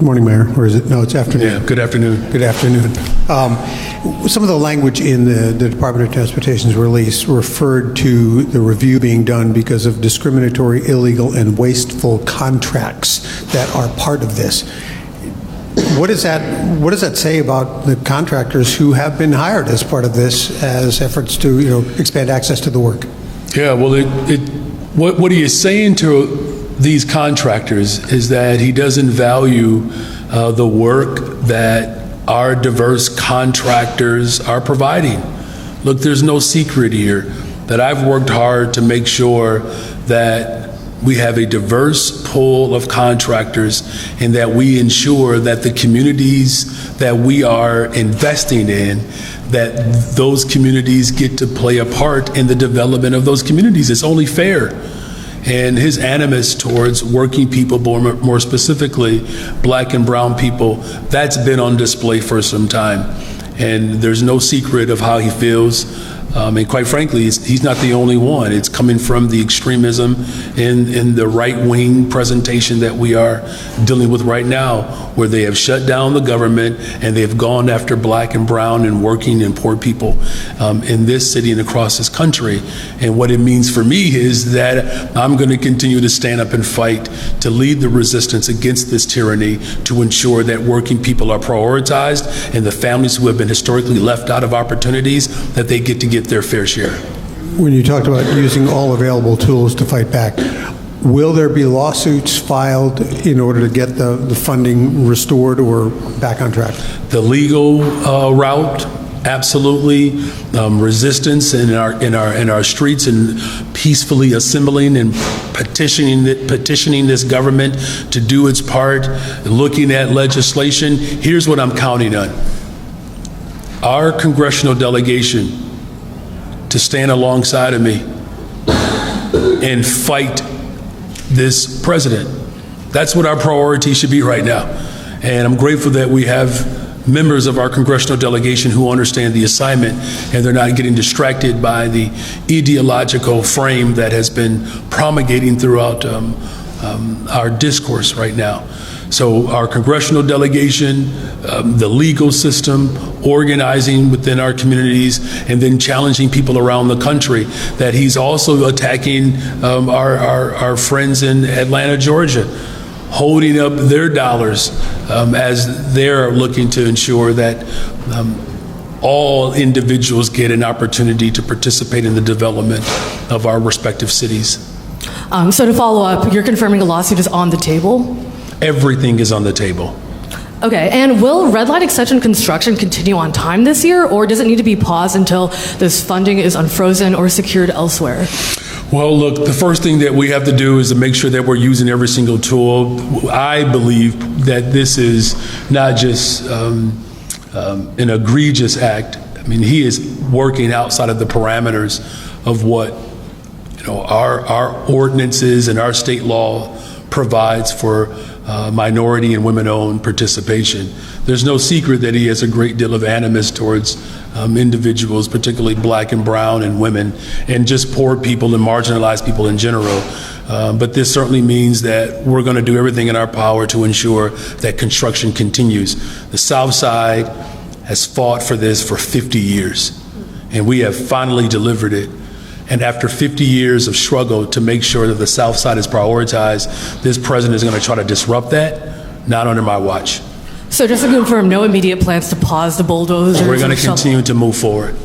Morning, Mayor. Or is it? No, it's afternoon. Yeah, good afternoon. Good afternoon. Some of the language in the Department of Transportation's release referred to the review being done because of discriminatory, illegal, and wasteful contracts that are part of this. What does that say about the contractors who have been hired as part of this as efforts to expand access to the work? Yeah, well, what he is saying to these contractors is that he doesn't value the work that our diverse contractors are providing. Look, there's no secret here that I've worked hard to make sure that we have a diverse pool of contractors and that we ensure that the communities that we are investing in, that those communities get to play a part in the development of those communities. It's only fair. And his animus towards working people, more specifically black and brown people, that's been on display for some time. And there's no secret of how he feels. And quite frankly, he's not the only one. It's coming from the extremism in the right-wing presentation that we are dealing with right now, where they have shut down the government and they've gone after black and brown and working and poor people in this city and across this country. And what it means for me is that I'm going to continue to stand up and fight to lead the resistance against this tyranny, to ensure that working people are prioritized and the families who have been historically left out of opportunities, that they get to get their fair share. When you talked about using all available tools to fight back, will there be lawsuits filed in order to get the funding restored or back on track? The legal route, absolutely. Resistance in our streets and peacefully assembling and petitioning this government to do its part, looking at legislation. Here's what I'm counting on. Our congressional delegation to stand alongside of me and fight this president. That's what our priority should be right now. And I'm grateful that we have members of our congressional delegation who understand the assignment and they're not getting distracted by the ideological frame that has been promulgating throughout our discourse right now. So our congressional delegation, the legal system, organizing within our communities, and then challenging people around the country, that he's also attacking our friends in Atlanta, Georgia, holding up their dollars as they're looking to ensure that all individuals get an opportunity to participate in the development of our respective cities. So to follow up, you're confirming a lawsuit is on the table? Everything is on the table. Okay, and will red light extension construction continue on time this year, or does it need to be paused until this funding is unfrozen or secured elsewhere? Well, look, the first thing that we have to do is to make sure that we're using every single tool. I believe that this is not just an egregious act. I mean, he is working outside of the parameters of what our ordinances and our state law provides for minority and women-owned participation. There's no secret that he has a great deal of animus towards individuals, particularly black and brown and women, and just poor people and marginalized people in general. But this certainly means that we're going to do everything in our power to ensure that construction continues. The South Side has fought for this for 50 years, and we have finally delivered it. And after 50 years of struggle to make sure that the South Side is prioritized, this president is going to try to disrupt that, not under my watch. So just to confirm, no immediate plans to pause the bulldozers? We're going to continue to move forward.